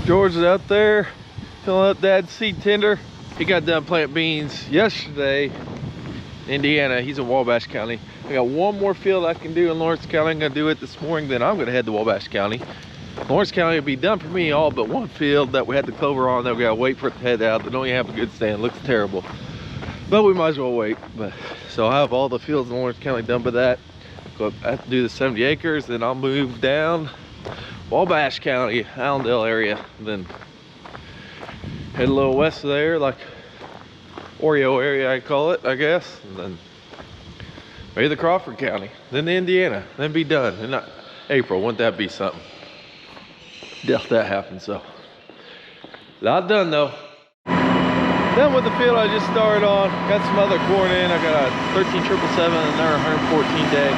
George is out there filling up Dad's seed tender. He got done planting beans yesterday in Indiana. He's in Wabash County. I got one more field I can do in Lawrence County. I'm gonna do it this morning, then I'm gonna head to Wabash County. Lawrence County will be done for me, all but one field that we had the clover on that we gotta wait for it to head out. They don't even have a good stand, it looks terrible. But we might as well wait. So I have all the fields in Lawrence County done by that. I have to do the 70 acres, then I'll move down Wabash County, Allendale area, then head a little west of there, like Oreo area I call it, I guess, and then maybe the Crawford County, then to Indiana, then be done. And not April, wouldn't that be something? Doubt that happens, so. Not done though. Done with the field I just started on. Got some other corn in. I got a 13777 and another 114 day.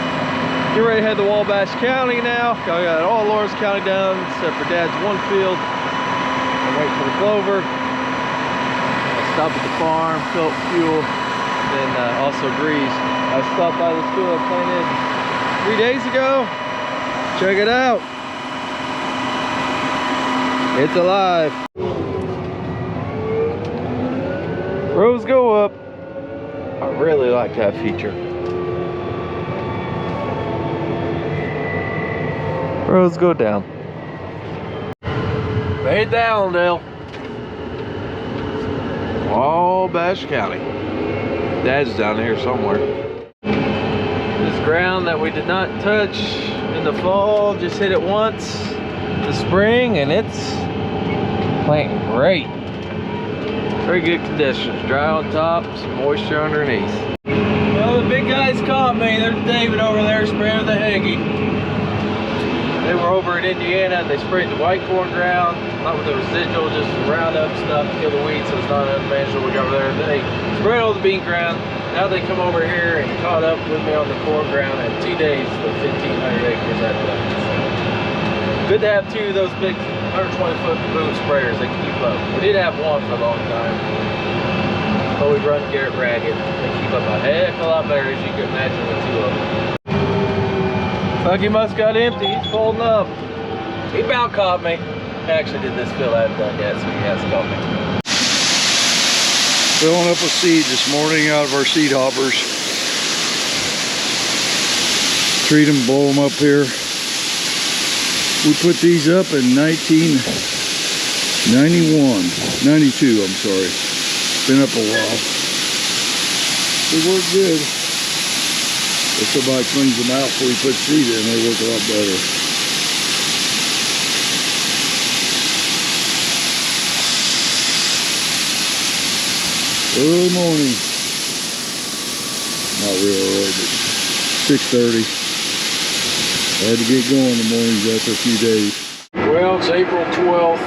Get ready to head to Wabash County now. I got all Lawrence County done except for Dad's one field. I'm waiting for the clover. I stop at the farm, fill up fuel, then also grease. I stopped by this field I planted 3 days ago. Check it out. It's alive. Rows go up. I really like that feature. Rows go down. Made to Allendale. Wabash County. Dad's down here somewhere. This ground that we did not touch in the fall, just hit it once this spring, and it's planting great. Very good conditions. Dry on top, some moisture underneath. Well, the big guys caught me. There's David over there spraying with the Heggie. They were over in Indiana and they sprayed the white corn ground, not with the residual, just the Roundup stuff to kill the weeds, so it's not unmanageable. We got over there. They sprayed all the bean ground. Now they come over here and caught up with me on the corn ground in 2 days, the 1,500 acres I've done. Good to have two of those big 120-foot boom sprayers that keep up. We did have one for a long time, but we run Garrett ragged. They keep up a heck of a lot better, as you can imagine, with two of them. Lucky must got empty. He's folding up. He about caught me. I actually did this fill I haven't done yet, so he has caught me. Filling up with seed this morning out of our seed hoppers. Treat them, blow them up here. We put these up in 92, I'm sorry. Been up a while. They work good. If somebody cleans them out before we put seed in, they work a lot better. Early morning. Not real early, but 6:30. Hard to get going in the mornings after a few days. Well, it's April 12th.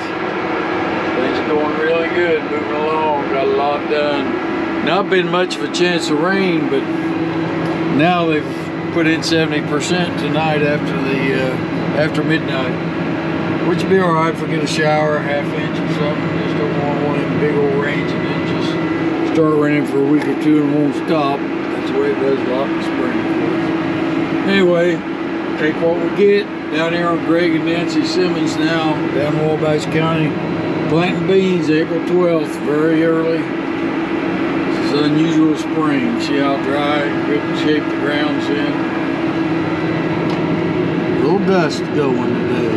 Things are going really good, moving along. Got a lot done. Not been much of a chance of rain, but now they've put in 70% tonight after midnight, which would be all right if we get a shower, a half inch or something. Just don't want one of them big old rains and then just start raining for a week or two and won't stop. That's the way it does a lot in the spring, of course. Anyway, take what we get. Down here on Greg and Nancy Simmons now, down in Wabash County, planting beans April 12th, very early. This is unusual spring. See how dry, good shape the ground's in. A little dust going today.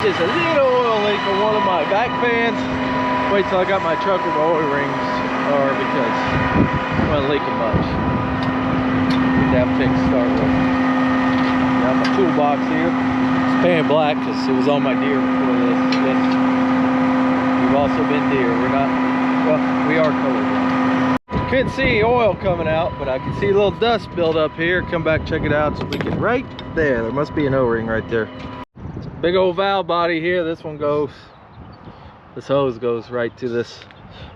Just a little oil leak on one of my back fans. Wait till I got my truck where my oil rings are, because I'm not leaking much. That fix start with. Got my toolbox here. It's painted black because it was on my deer before this. Then we've also been deer. We're not, well, we are colored. Couldn't see oil coming out, but I can see a little dust build up here. Come back, check it out. So we can, right there. There must be an O-ring right there. Big old valve body here. This one goes, this hose goes right to this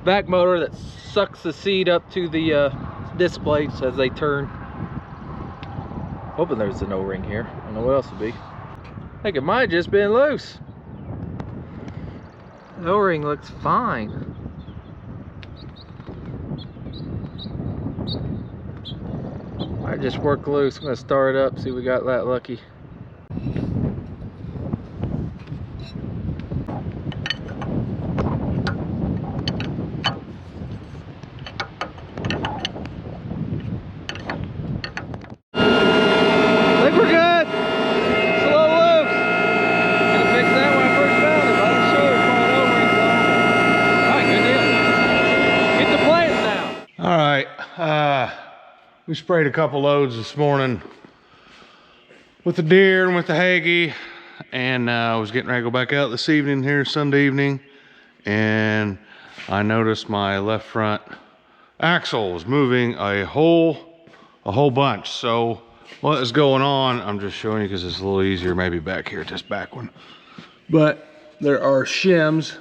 back motor that sucks the seed up to the disc plates as they turn. Hoping there's an O-ring here. I don't know what else would be. I think it might have just been loose. The O-ring looks fine. Might just work loose. I'm gonna start it up, see if we got that lucky. All right, we sprayed a couple loads this morning with the deer and with the Hagee, and I was getting ready to go back out this evening here, Sunday evening, and I noticed my left front axle was moving a whole bunch. So what is going on, I'm just showing you because it's a little easier maybe back here at this back one. But there are shims,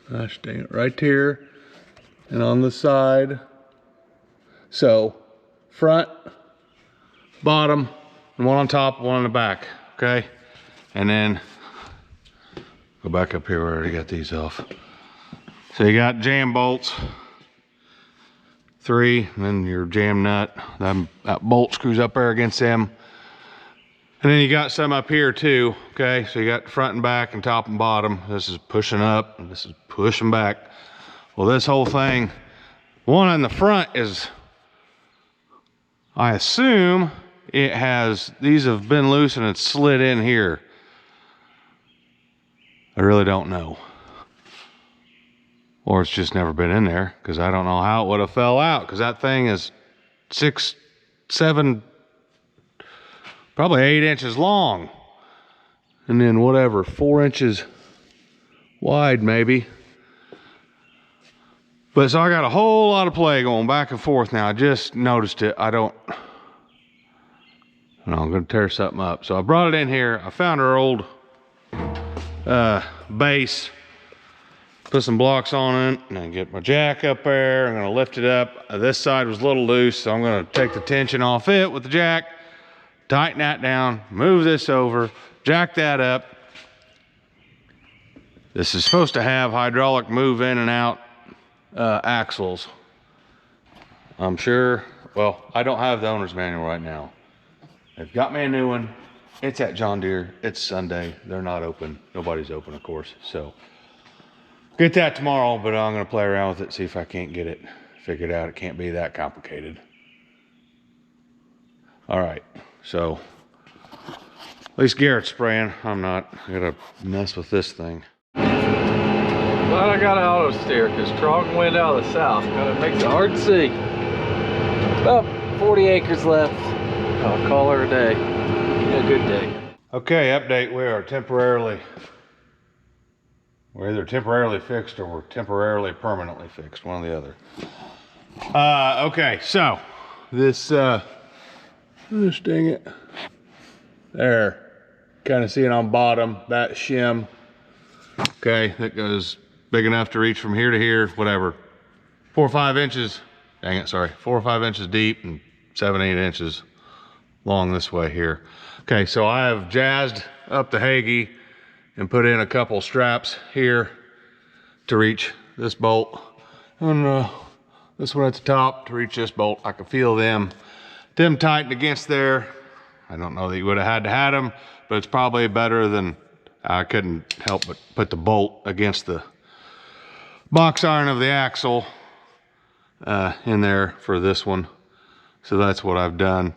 gosh dang it, right here and on the side. So front, bottom, and one on top, one on the back, okay? And then go back up here, we already got these off. So you got jam bolts, 3, and then your jam nut. That bolt screws up there against them. And then you got some up here too, okay? So you got front and back and top and bottom. This is pushing up, and this is pushing back. Well, this whole thing, one on the front is, I assume it has, these have been loose and it's slid in here. I really don't know. Or it's just never been in there, because I don't know how it would have fell out, because that thing is 6, 7, probably 8 inches long. And then whatever, 4 inches wide maybe. But so I got a whole lot of play going back and forth now. I just noticed it. I'm gonna tear something up. So I brought it in here. I found our old base, put some blocks on it, and then get my jack up there. I'm gonna lift it up. This side was a little loose, so I'm gonna take the tension off it with the jack, tighten that down, move this over, jack that up. This is supposed to have hydraulic move in and out axles. I'm sure, well, I don't have the owner's manual right now. They've got me a new one. It's at John Deere. It's Sunday. They're not open. Nobody's open, of course. So get that tomorrow, but I'm gonna play around with it, see if I can't get it figured out. It can't be that complicated. All right, so at least Garrett's spraying. I'm not. I gotta mess with this thing. Glad I got an auto steer, because strong wind out of the south makes it hard to see. About 40 acres left. I'll call her a day. A good day. Okay, update. We're either temporarily fixed or we're temporarily permanently fixed, one or the other. Okay, so this dang it. There, kind of see it on bottom, that shim. Okay, that goes big enough to reach from here to here, whatever. 4 or 5 inches, dang it, sorry, 4 or 5 inches deep and 7, 8 inches long this way here. Okay, so I have jazzed up the Hagee and put in a couple straps here to reach this bolt. And this one at the top to reach this bolt. I can feel them tightened against there. I don't know that you would have had them, but it's probably better than, I couldn't help but put the bolt against the box iron of the axle in there for this one. So that's what I've done.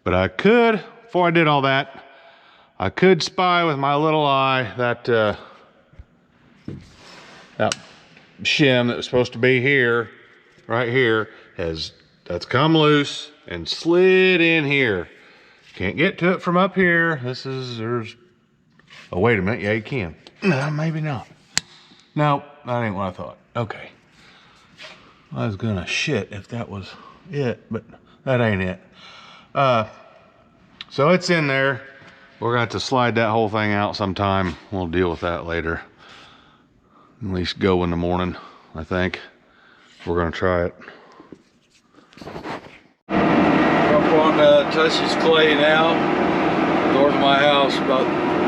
But I could, before I did all that, I could spy with my little eye that that shim that was supposed to be here, right here, that's come loose and slid in here. Can't get to it from up here. Oh, wait a minute, yeah, you can. No, maybe not. No, that ain't what I thought. Okay. I was gonna shit if that was it, but that ain't it. So it's in there. We're gonna have to slide that whole thing out sometime. We'll deal with that later. At least go in the morning, I think. We're gonna try it. Up on Tush's Clay now, north of my house, about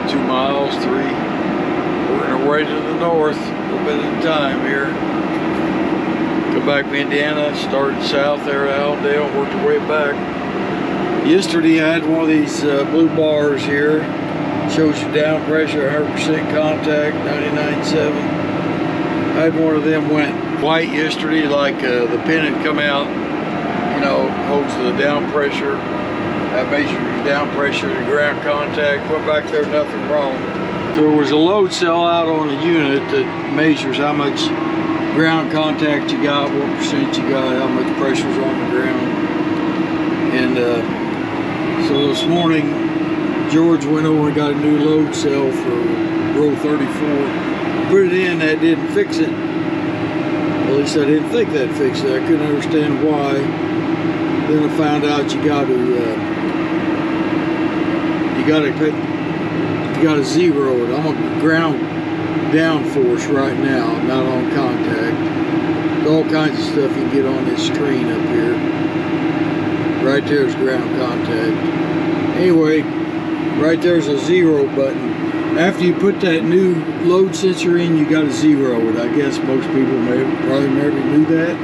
2 miles, 3. We're on our way to the north, a little bit at a time here. Go back to Indiana, started south there at Allendale, worked our way back. Yesterday I had one of these blue bars here. Shows you down pressure, 100% contact, 99.7. I had one of them went white yesterday, like the pin had come out, you know, holds the down pressure. I measured the down pressure, the ground contact, went back there, nothing wrong. There was a load cell out on the unit that measures how much ground contact you got, what percent you got, how much pressure's on the ground. And so this morning, George went over and got a new load cell for row 34. Put it in, that didn't fix it. At least I didn't think that fixed it. I couldn't understand why. Then I found out you got to zero it. I'm on ground down force right now, not on contact. There's all kinds of stuff you can get on this screen up here. Right there's ground contact. Anyway, right there's a zero button. After you put that new load sensor in, you got to zero it. I guess most people probably never knew that,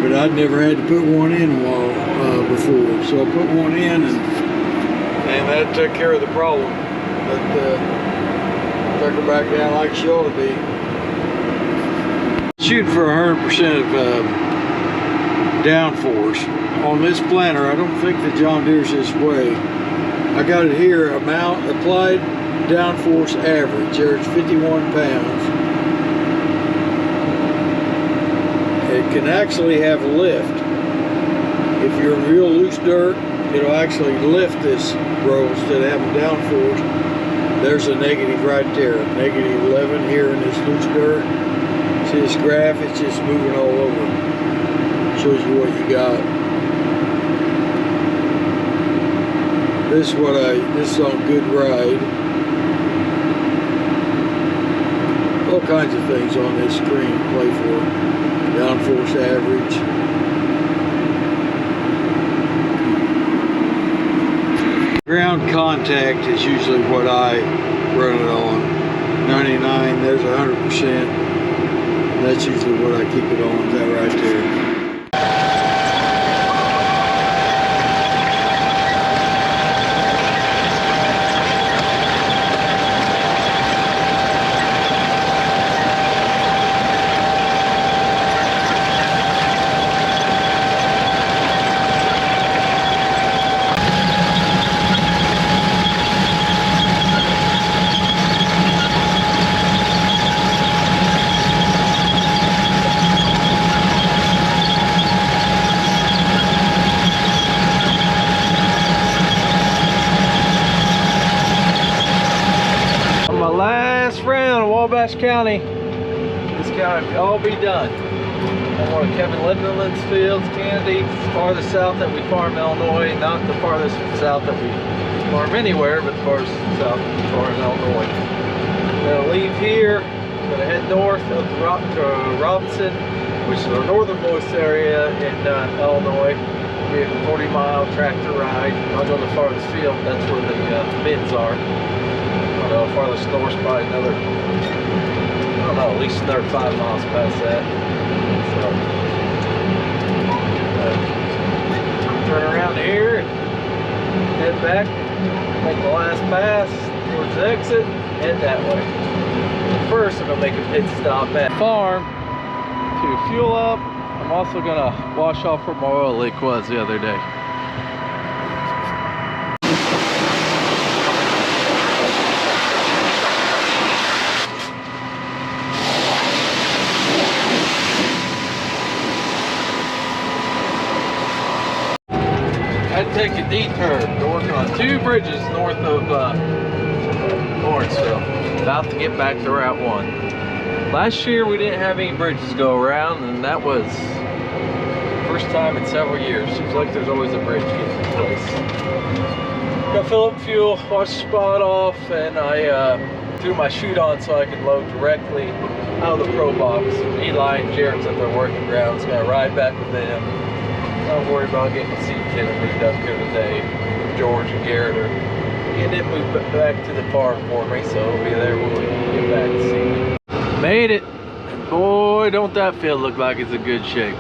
but I'd never had to put one in before. So I put one in, and that took care of the problem. But took her back down like she ought to be. Shooting for 100% of downforce. On this planter, I don't think the John Deere's this way. I got it here, amount applied downforce average. There's 51 pounds. It can actually have lift. If you're in real loose dirt, it'll actually lift this row instead of having downforce. There's a negative right there, negative 11 here in this loose dirt. See this graph? It's just moving all over. Shows you what you got. This is on good ride. All kinds of things on this screen to play for. Downforce average. Ground contact is usually what I run it on. 99, there's 100%. That's usually what I keep it on, that right there. County, this county will all be done. I'm on Kevin Lindenland's fields, Kennedy, farthest south that we farm Illinois, not the farthest south that we farm anywhere, but the farthest south that we farm Illinois. I'm gonna leave here, I'm gonna head north up to Robinson, which is our northernmost area in Illinois. We have a 40-mile tractor ride. I'll go to the farthest field, that's where the bins are. I know farthest north by another, I don't know, at least another 5 miles past that. So, turn around here and head back, make the last pass towards the exit, head that way. First, I'm gonna make a pit stop at the farm to fuel up. I'm also gonna wash off where my oil leak was the other day. Take a detour. We're working on 2 bridges north of Lawrenceville. About to get back to Route 1. Last year we didn't have any bridges go around, and that was the first time in several years. Seems like there's always a bridge getting in place. Got to fill up fuel, wash the spot off, and I threw my chute on so I could load directly out of the Pro Box. Eli and Jared's at their working grounds. Gonna ride back with them. Don't worry about getting the seat kit moved up here today. George and Garrett are getting it moved back to the farm for me, so it'll be there when we get back to see me. Made it, and boy, don't that field look like it's in good shape.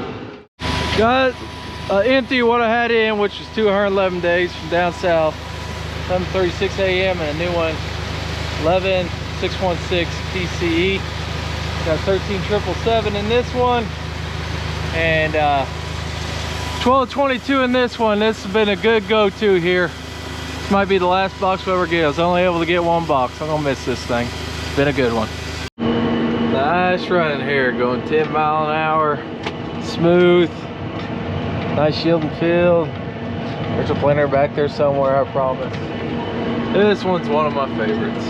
Got empty what I had in, which was 211 days from down south, 7:36 a.m. and a new one, 11616 PCE. Got 13777 in this one, and 1222 in this one. This has been a good go-to here. This might be the last box we ever get. I was only able to get 1 box. I'm gonna miss this thing. Been a good one. The Nice running here, going 10 mile an hour, smooth, nice shielding field. There's a planter back there somewhere, I promise. This one's one of my favorites.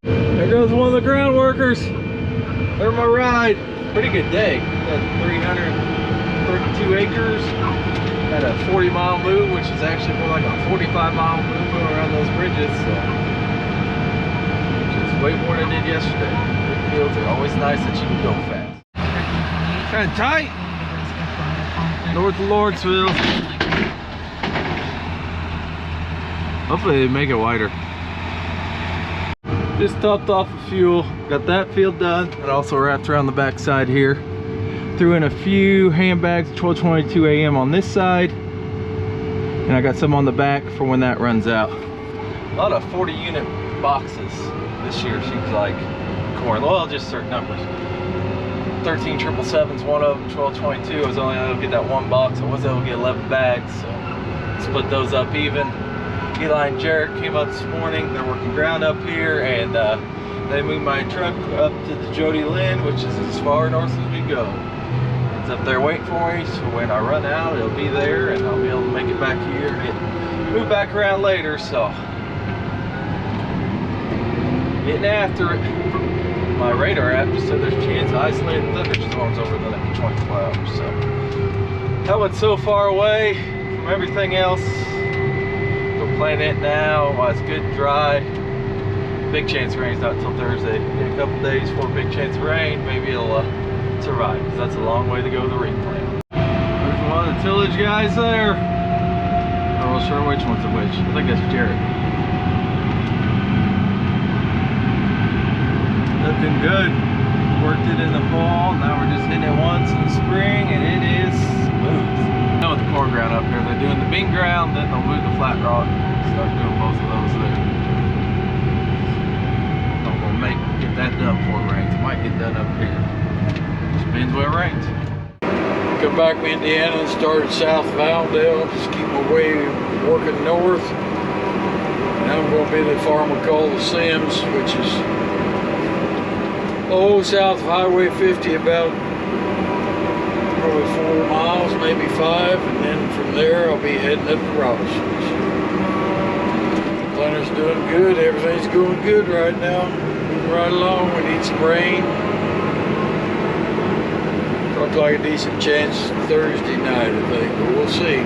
There goes one of the ground workers. There's my ride. Pretty good day. Got 332 acres. Had a 40-mile move, which is actually more like a 45-mile move going around those bridges. So, which is way more than I did yesterday. The fields are always nice that you can go fast. Kind of tight. North of Lawrenceville. Hopefully they make it wider. Just topped off the fuel. Got that field done. It also wrapped around the back side here. Threw in a few handbags, 1222 AM on this side. And I got some on the back for when that runs out. A lot of 40 unit boxes this year seems like corn. Well, just certain numbers. 13 777's one of them, 1222. I was only able to get that one box. I was able to get 11 bags, so split those up even. Eli and Jarrett came up this morning. They're working ground up here, and they moved my truck up to the Jody Lynn, which is as far north as we go. It's up there waiting for me, so when I run out, it'll be there, and I'll be able to make it back here and move back around later. So getting after it. My radar app just said there's a chance of isolated thunderstorms over the next 24 hours. So that one's so far away from everything else. We're playing it now while it's good and dry. Big chance of rain's not until Thursday. In a couple days for a big chance of rain, maybe it'll survive, because that's a long way to go to the replant. There's one of the tillage guys there. I'm not sure which one's which. I think that's Jared. Looking good. Worked it in the fall. Now we're just hitting it once in the spring, and it is smooth. Now with the corn ground up here, they're doing the bean ground, then they'll move the flat rock. Start doing both of those there. I'm gonna get that done before it rains. It might get done up here. Just depends where it rains. Come back from Indiana and started south of Allendale. Just keep my way working north. Now I'm going to be at the farm we call the Sims, which is south of Highway 50, about probably 4 miles, maybe 5, and then from there I'll be heading up to Robinson's. The planter's doing good. Everything's going good right now. Moving right along. We need some rain. Looks like a decent chance Thursday night, I think, but we'll see.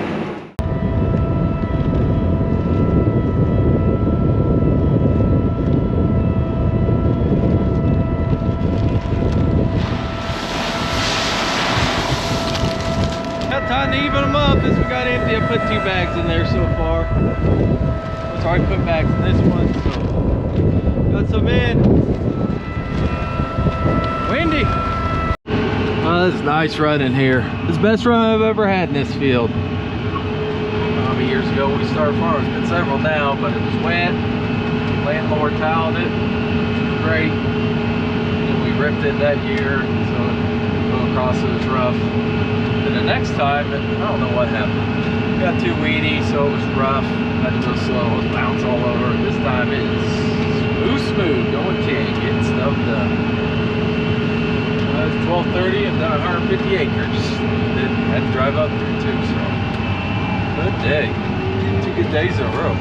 Got time to even them up. This one got empty. I put 2 bags in there so far. Sorry, I put bags in this one, so got some in. Windy. Oh, this is nice running here. It's the best run I've ever had in this field. How many years ago we started farming? It's been several now, but it was wet. Landlord tiled it, which was great. And we ripped it that year, so going across it was rough. Then the next time, I don't know what happened. It got too weedy, so it was rough. Had to go slow, it was bounce all over. This time it's smooth, going 10, getting stuff done. It's 12:30 and done 150 acres. Then had to drive up there too, so good day. 2 good days in a row.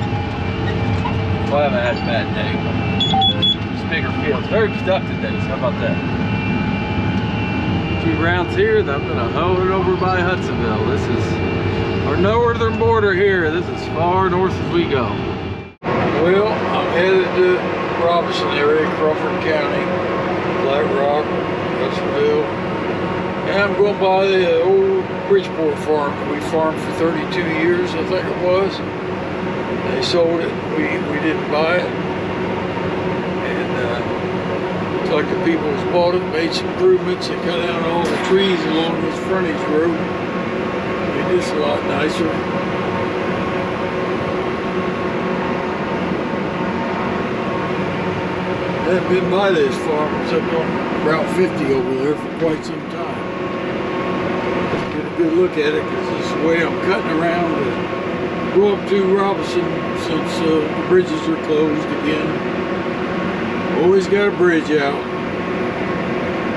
Well, I haven't had a bad day. Just bigger fields, very productive days. How about that? A few rounds here, then I'm gonna hoe it over by Hudsonville. This is our northern border here. This is far north as we go. Well, I'm headed to Robinson area, Crawford County, Black Rock, Hudsonville, and I'm going by the old Bridgeport farm that we farmed for 32 years, I think it was. They sold it, we didn't buy it, and looks like the people who's bought it made some improvements and cut down all the trees along this frontage road. Made this a lot nicer. I haven't been by this farm. It's up on Route 50 over there for quite some time. Let's get a good look at it, because this is the way I'm cutting around to go up to Robinson since the bridges are closed again. Always got a bridge out.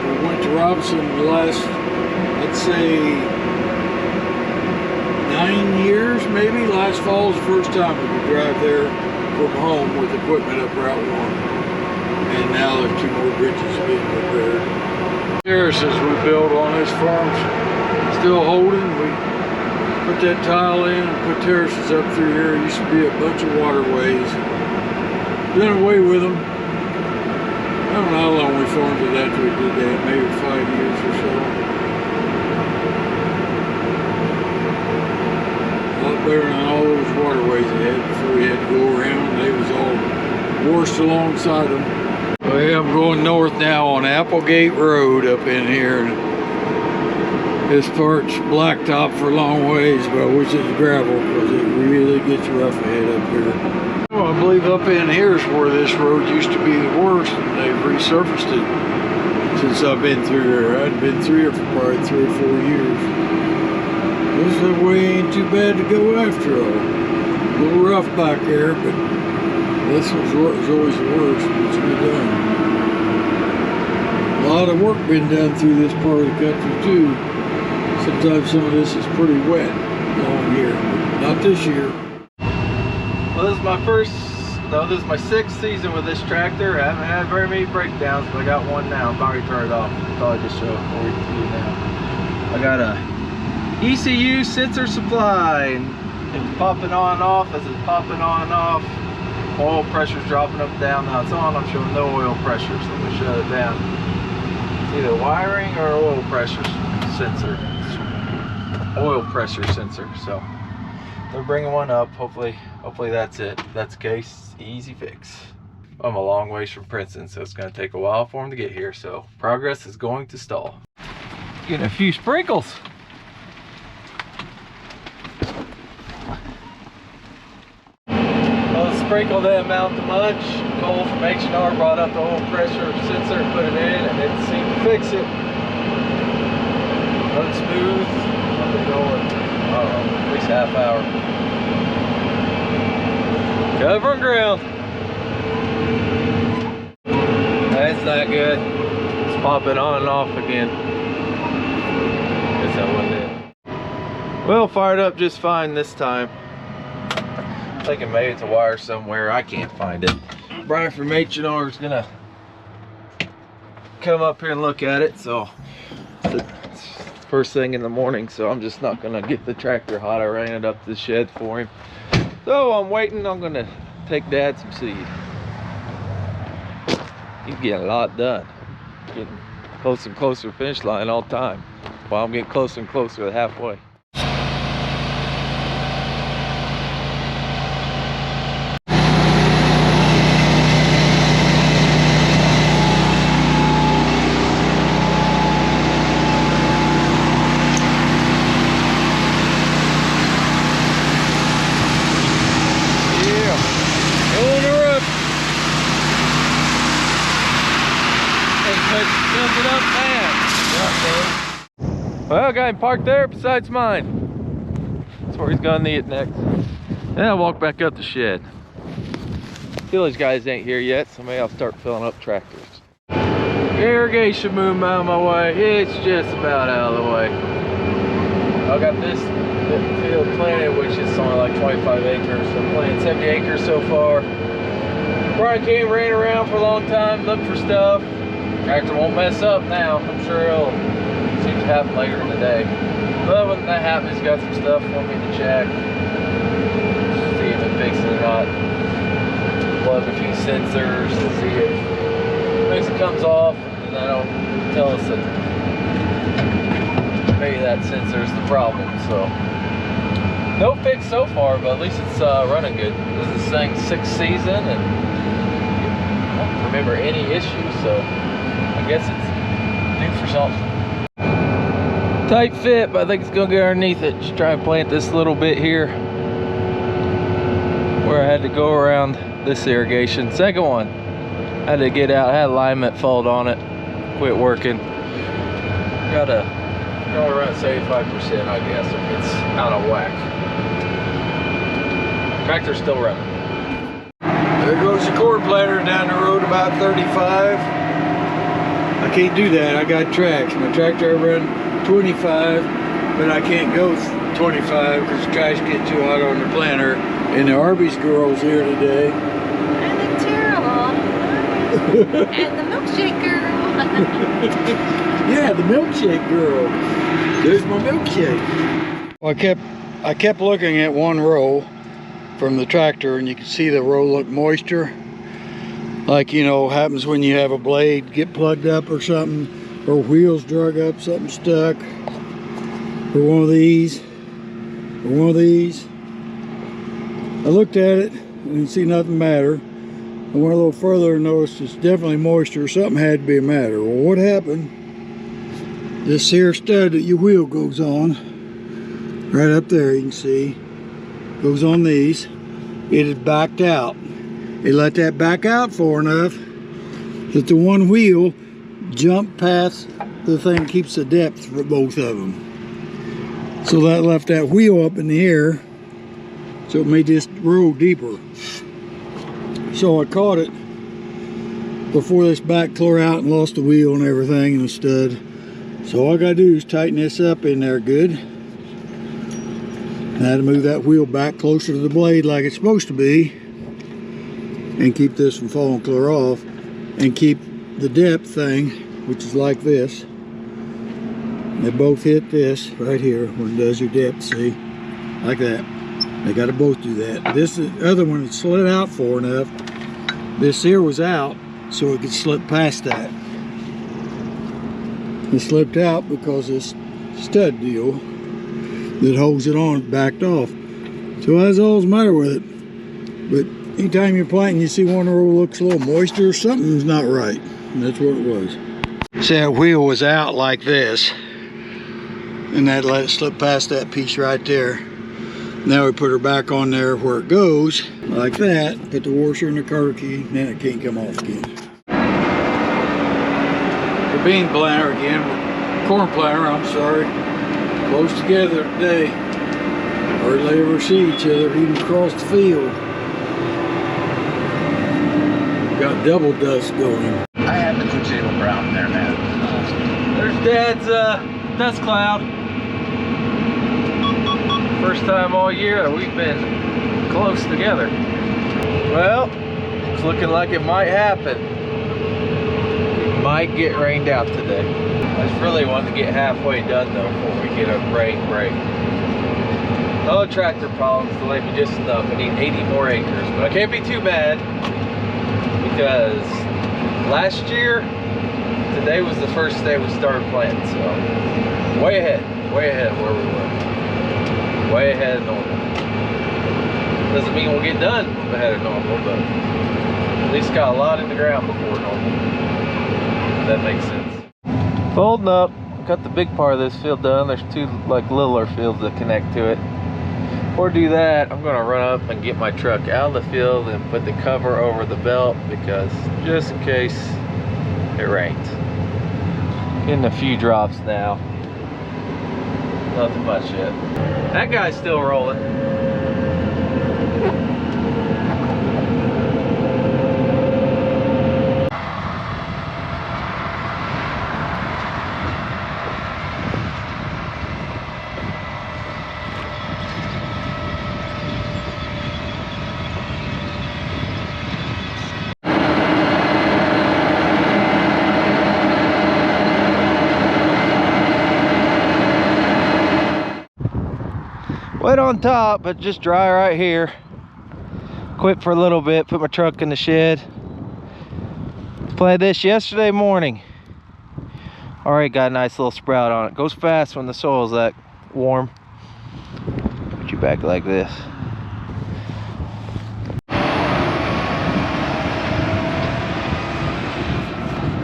We went to Robinson the last, I'd say, 9 years maybe. Last fall was the first time we could drive there from home with equipment up Route 1. And now there's 2 more bridges being repaired. Terraces we built on this farm's still holding. We put that tile in and put terraces up through here. It used to be a bunch of waterways. Done away with them. I don't know how long we farmed it after we did that, maybe 5 years or so. A lot better than all those waterways they had before we had to go around. They was all washed alongside them. Well, I'm going north now on Applegate Road up in here. This part's blacktop for a long ways, but I wish it was gravel because it really gets rough ahead up here. Well, I believe up in here is where this road used to be the worst, and they've resurfaced it since I've been through here. I'd been through here for probably 3 or 4 years. This way ain't too bad to go after all. A little rough back there, but this was always the worst. It's been done. A lot of work been done through this part of the country too. Sometimes some of this is pretty wet along here, but not this year. Well, this is my this is my 6th season with this tractor. I haven't had very many breakdowns, but I got one now. I'm about to turn it off. I thought I'd just show it for you now. I got a ECU sensor supply, and it's popping on and off. As it's popping on and off, oil pressure's dropping up and down. Now it's on, I'm showing no oil pressure, so I'm gonna shut it down. It's either wiring or oil pressure sensor. Oil pressure sensor. So they're bringing one up. Hopefully that's it. If that's the case, easy fix. I'm a long ways from Princeton, so it's going to take a while for them to get here, so progress is going to stall. Getting a few sprinkles. Well, the sprinkle didn't amount to much. Cole from H&R brought up the oil pressure sensor and put it in, and it seemed to fix it. Run smooth. I've been going, I don't know, at least half hour. Covering ground. That's not good. It's popping on and off again. Guess that wasn't it. Well, fired up just fine this time. I think it made it to wire somewhere. I can't find it. Brian from H&R is gonna come up here and look at it. So it's first thing in the morning, so I'm just not gonna get the tractor hot. I ran it up to the shed for him. So I'm waiting. I'm gonna take Dad some seed. He's getting a lot done. Getting closer and closer to the finish line all the time, while I'm getting closer and closer to halfway. Well, I got him parked there besides mine. That's where he's gonna need it next. And I'll walk back up the shed. Village guys ain't here yet, so maybe I'll start filling up tractors. Irrigation moving out of my way. It's just about out of the way. I got this field planted, which is only like 25 acres. So I'm planting 70 acres so far. Brian came, ran around for a long time, looked for stuff. Tractor won't mess up now. I'm sure it'll seem to happen later in the day. But when that happens, he's got some stuff for me to check. See if it fixes it or not. Plug a few sensors to see if it comes off, and that'll tell us that maybe that sensor is the problem. So no fix so far, but at least it's running good. This is thing's 6th season, and I don't remember any issues, so I guess it's due for something. Tight fit, but I think it's gonna get underneath it. Just try and plant this little bit here where I had to go around this irrigation. Second one, I had to get out, I had alignment fault on it, quit working. Gotta go around 75%, I guess, if it's out of whack. Tractor's still running. There goes the corn planter down the road about 35. I can't do that, I got tracks. My tractor I run 25, but I can't go 25 because the tracks get too hot on the planter. And the Arby's girl's here today. And the terrible. And the milkshake girl. Yeah, the milkshake girl. There's my milkshake. Well, I kept looking at one row from the tractor, and you can see the row look moisture. Like, you know, happens when you have a blade get plugged up or something, or wheels drug up, something stuck, or one of these, or one of these. I looked at it and didn't see nothing matter. I went a little further and noticed it's definitely moisture. Something had to be a matter. Well, what happened? This here stud that your wheel goes on, right up there, you can see, goes on these. It had backed out. It let that back out far enough that the one wheel jumped past the thing, keeps the depth for both of them. So that left that wheel up in the air, so it made this row deeper. So I caught it before this back tore out and lost the wheel and everything and the stud. So all I gotta do is tighten this up in there good. I had to move that wheel back closer to the blade like it's supposed to be, and keep this from falling clear off, and keep the depth thing, which is like this. They both hit this right here when it does your depth, see? Like that. They gotta both do that. This other one had slid out far enough. This here was out, so it could slip past that. It slipped out because this stud deal that holds it on backed off. So that's all that's the matter with it. But anytime you're planting, you see one row looks a little moisture, something's not right. And that's what it was. See, that wheel was out like this, and that let it slip past that piece right there. Now we put her back on there where it goes, like that, put the washer in the car key, and then it can't come off again. The bean planter again, corn planter, I'm sorry, close together today. Hardly ever see each other even across the field. Got double dust going. I had the potato brown there, man. There's Dad's dust cloud. First time all year that we've been close together. Well, it's looking like it might happen. It might get rained out today. I just really want to get halfway done though before we get a rain break. No tractor problems delayed me just enough. I need 80 more acres, but I can't be too bad because last year, today was the first day we started planting, so way ahead of where we were. Way ahead of normal. Doesn't mean we'll get done ahead of normal, but at least got a lot in the ground before normal. If that makes sense. Folding up, got the big part of this field done. There's two like littler fields that connect to it. Before I do that, I'm gonna run up and get my truck out of the field and put the cover over the belt because just in case it rains. Getting a few drops now. Nothing much yet. That guy's still rolling. Wet on top, but just dry right here. Quit for a little bit, put my truck in the shed. Planted this yesterday morning. Already got a nice little sprout on it. Goes fast when the soil's that warm. Put you back like this.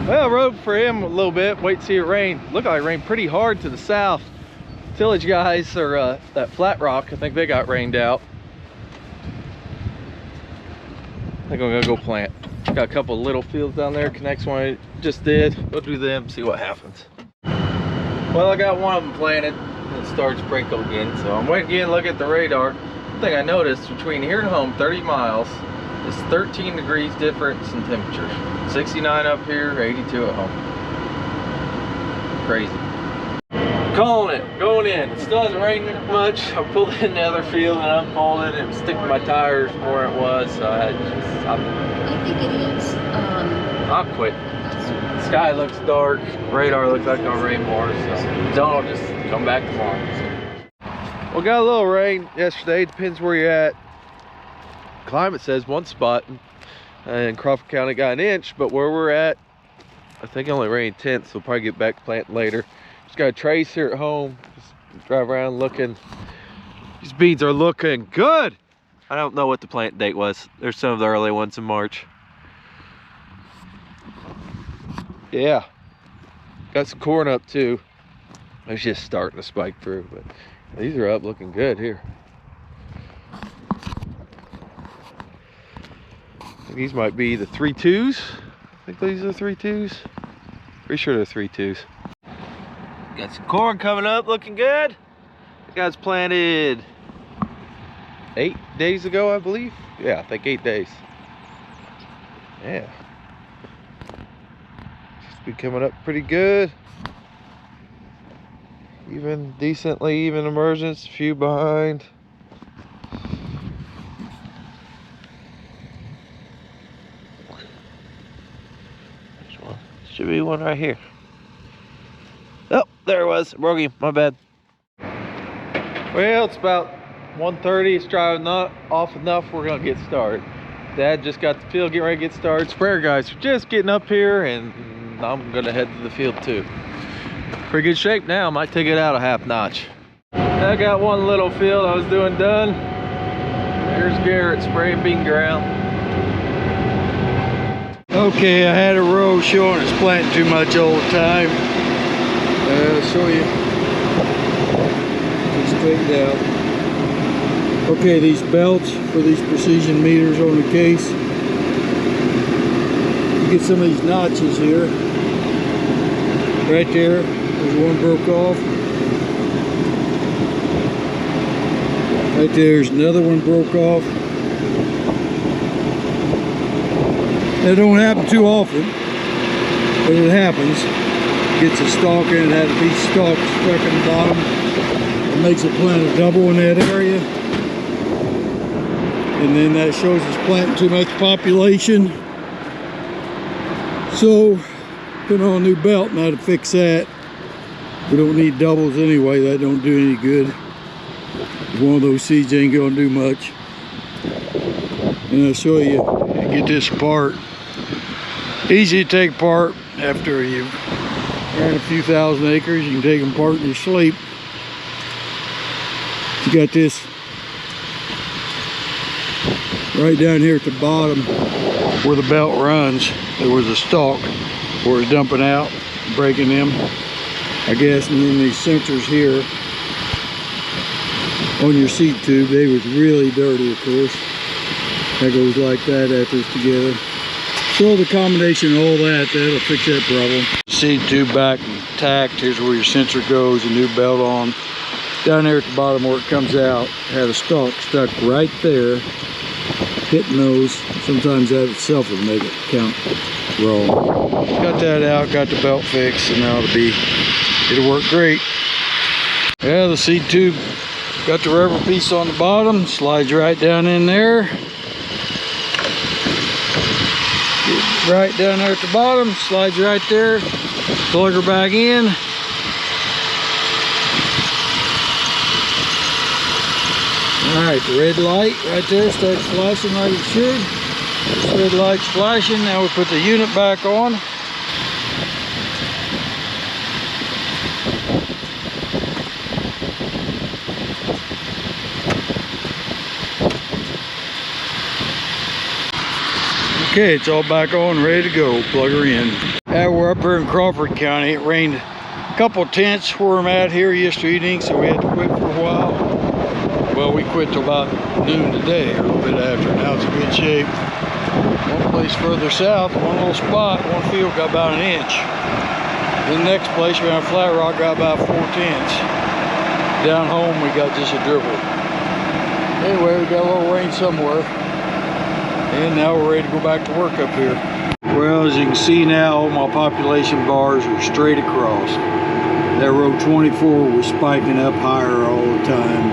Well, rode for him a little bit, wait to see it rain. Looked like it rained pretty hard to the south. Tillage guys are that Flat Rock, I think they got rained out. I think I'm gonna go plant. Got a couple of little fields down there, connects one I just did. We'll do them, see what happens. Well, I got one of them planted and it started to sprinkle again, so I'm waiting again to look at the radar. thing I noticed between here and home, 30 miles, is 13 degrees difference in temperature. 69 up here, 82 at home. Crazy. Calling it, going in. It still hasn't rained much. I pulled in the other field and unpulled it. It was sticking my tires from where it was, so I just stopped. I think it is. I'll quit. The sky looks dark. Radar looks like it'll rain more, so don't just come back tomorrow. Well, got a little rain yesterday. Depends where you're at. Climate says one spot in Crawford County got an inch, but where we're at, I think it only rained 10th, so we'll probably get back to planting later. Just got a trace here at home. Just drive around looking. These beans are looking good. I don't know what the plant date was. There's some of the early ones in March. Yeah. Got some corn up too. It's just starting to spike through, but these are up looking good here. These might be the 3-2s. I think these are 3-2s. Pretty sure they're 3-2s. Got some corn coming up, looking good. The guy's planted 8 days ago, I believe. Yeah, I think 8 days. Yeah. Should be coming up pretty good. Even decently even emergence, a few behind. Should be one right here. Oh, there it was. Broke him. My bad. Well, it's about 1:30. It's driving off enough. We're gonna get started. Dad just got the field, getting ready to get started. Sprayer guys are just getting up here, and I'm gonna head to the field too. Pretty good shape now. Might take it out a half notch. I got one little field I was doing done. Here's Garrett spraying bean ground. Okay, I had a row showing it's planting too much all the time. I'll show you. Just straightened out. Okay, these belts for these precision meters on the case. You get some of these notches here. Right there, there's one broke off. Right there's another one broke off. That don't happen too often, but it happens. Gets a stalk in it, had a piece of stalk stuck in the bottom. It makes it plant a double in that area. And then that shows it's planting too much population. So, put on a new belt now to fix that. We don't need doubles anyway, that don't do any good. One of those seeds ain't gonna do much. And I'll show you, get this apart. Easy to take apart after you've ran a few thousand acres. You can take them apart in your sleep. You got this right down here at the bottom where the belt runs. There was a stalk where it's dumping out, breaking them, I guess. And then these sensors here on your seed tube, they was really dirty, of course. That goes like that after it's together. So the combination of all that, that'll fix that problem. Seed tube back intact. Here's where your sensor goes, a new belt on. Down there at the bottom where it comes out, had a stalk stuck right there, hitting those. Sometimes that itself will make it count wrong. Got that out, got the belt fixed, and now it'll work great. Yeah, the seed tube got the rubber piece on the bottom, slides right down in there. Right down there at the bottom, slides right there, plug her back in. Alright, the red light right there starts flashing like it should. This red light's flashing, now we put the unit back on. Okay, it's all back on, ready to go. Plug her in. We're up here in Crawford County. It rained a couple tenths where I'm at here yesterday evening, so we had to quit for a while. Well, we quit till about noon today, or a little bit after. Now it's in good shape. One place further south, one little spot, one field got about an inch. The next place around Flat Rock got about 4 tenths. Down home we got just a dribble. Anyway, we got a little rain somewhere. And now we're ready to go back to work up here. Well, as you can see now, all my population bars are straight across. That row 24 was spiking up higher all the time.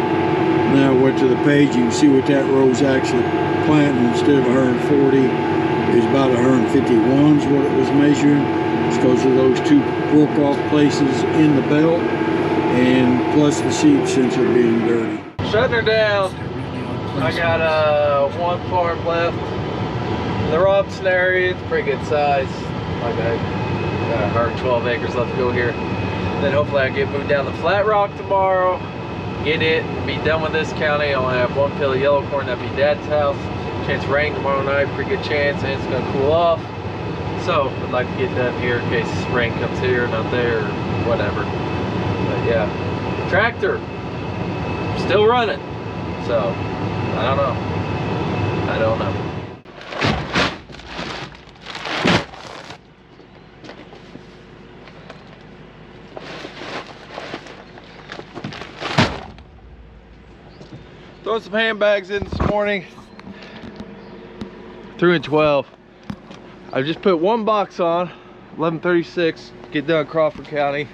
Now I went to the page, you can see what that row's actually planting. Instead of 140, it was about 151 is what it was measuring. It's because of those two broke off places in the belt, and plus the seed sensor being dirty. Shutting her down. I got one farm left. The Robson area, it's a pretty good size. Like I got 112 acres left to go here. Then hopefully I get moved down to Flat Rock tomorrow, get it, be done with this county. I'll have one field of yellow corn, that'd be Dad's house. Chance of rain tomorrow night, pretty good chance, and it's gonna cool off. So I'd like to get done here in case rain comes here, not there, or whatever. But yeah, tractor, still running. So, I don't know. Throwing some handbags in this morning. 3 and 12. I just put one box on, 1136, get done Crawford County.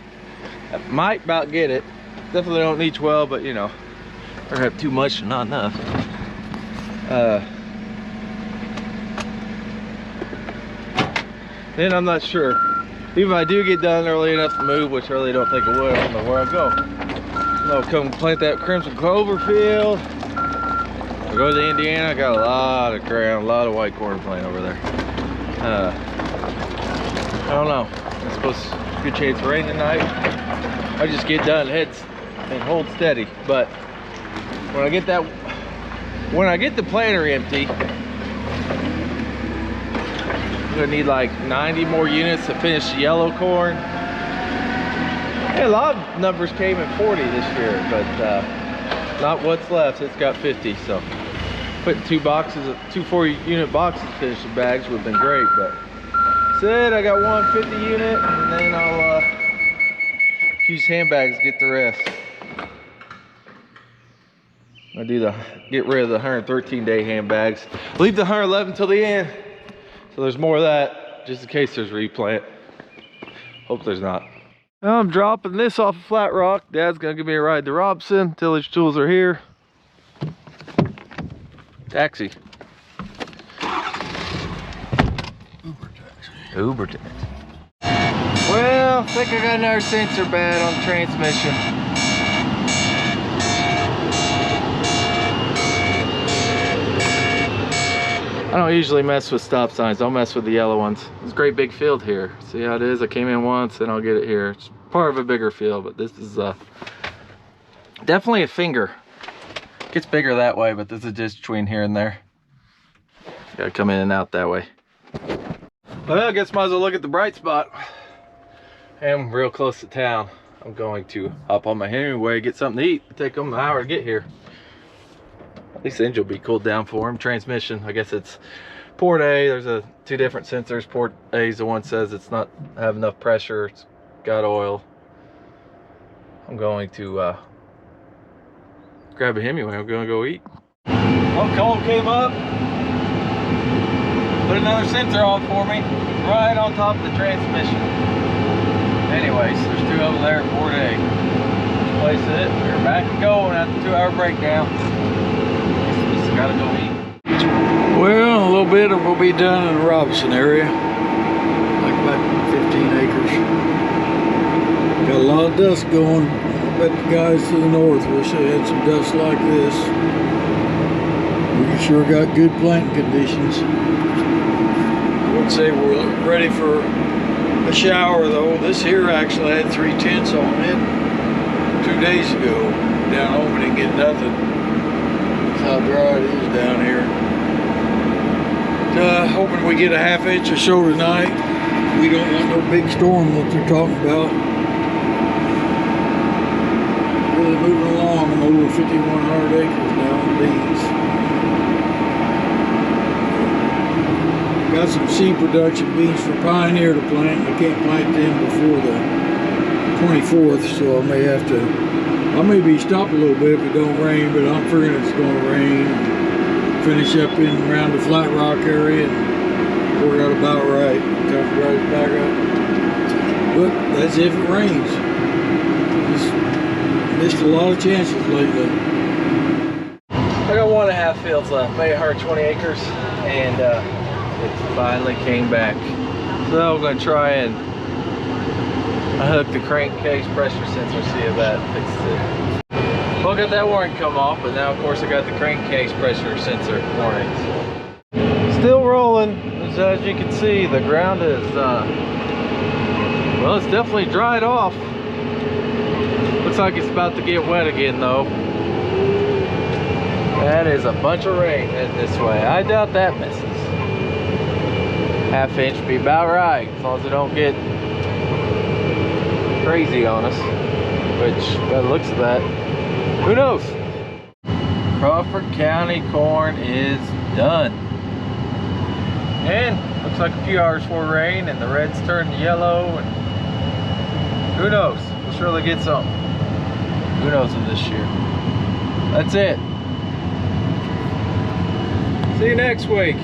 I might about get it. Definitely don't need 12, but you know, or have too much and not enough. Then I'm not sure. Even if I do get done early enough to move, which I really don't think I will, I don't know where I'll go. I'll come plant that crimson clover field. I'll go to Indiana. I got a lot of ground, a lot of white corn plant over there. I don't know. I suppose good chance of rain tonight. I just get done, heads and hold steady. But when I get the planter empty, I'm gonna need like 90 more units to finish the yellow corn. Yeah, a lot of numbers came in 40 this year, but not what's left. It's got 50, so putting two 40-unit boxes to finish the bags would have been great, but said I got one 50-unit, and then I'll use handbags to get the rest. I get rid of the 113-day handbags. Leave the 111 till the end, so there's more of that, just in case there's replant. Hope there's not. Now I'm dropping this off of Flat Rock. Dad's gonna give me a ride to Robson. Tillage tools are here. Taxi. Uber taxi. Well, I think I got another sensor bad on the transmission. I don't usually mess with stop signs. I'll mess with the yellow ones. It's a great big field here. See how it is? I came in once and I'll get it here. It's part of a bigger field, but this is definitely a finger. It gets bigger that way, but this is just between here and there. Gotta come in and out that way. Well, I guess might as well look at the bright spot. I'm real close to town. I'm going to hop on my Hemingway, get something to eat. It'll take them an hour to get here. At least the engine will be cooled down for him. Transmission, I guess it's port A. There's two different sensors. Port A is the one says it's not have enough pressure. It's got oil. I'm going to grab a Hemingway. I'm gonna go eat. Well, Cole came up, put another sensor on for me, right on top of the transmission. Anyways, there's two over there at port A. Let's place it. We're back and going after the 2-hour breakdown. Just gotta go eat. Well, in a little bit we'll be done in the Robson area. Like about 15 acres. Got a lot of dust going. I bet the guys to the north wish they had some dust like this. We sure got good planting conditions. I would say we're ready for a shower though. This here actually had 3 tenths on it 2 days ago. Down home we didn't get nothing. That's how dry it is down here. Hoping we get a 1/2 inch or so tonight. We don't want no big storm that they're talking about. Really moving along. I'm over 5,100 acres now in beans. Got some seed production beans for Pioneer to plant. I can't plant them before the 24th, so I may have to I may be stopped a little bit if it don't rain, but I'm figuring it's gonna rain. Finish up in around the Flat Rock area and work out about right. Time to drive it back up. But that's if it rains. Just missed a lot of chances lately. I got 1.5 fields left, made her 20 acres, and it finally came back. So I'm gonna try and hook the crankcase pressure sensor, see if that fixes it. Well, I got that warning come off, but now of course I got the crankcase pressure sensor warnings. Still rolling, as you can see, the ground is, well, it's definitely dried off. Looks like it's about to get wet again though. That is a bunch of rain heading this way. I doubt that misses. Half inch would be about right, as long as it don't get crazy on us, which by the looks of that, who knows? Crawford County corn is done. And looks like a few hours before rain and the red's turning yellow, and who knows? We'll surely get something. Who knows of this year? That's it. See you next week.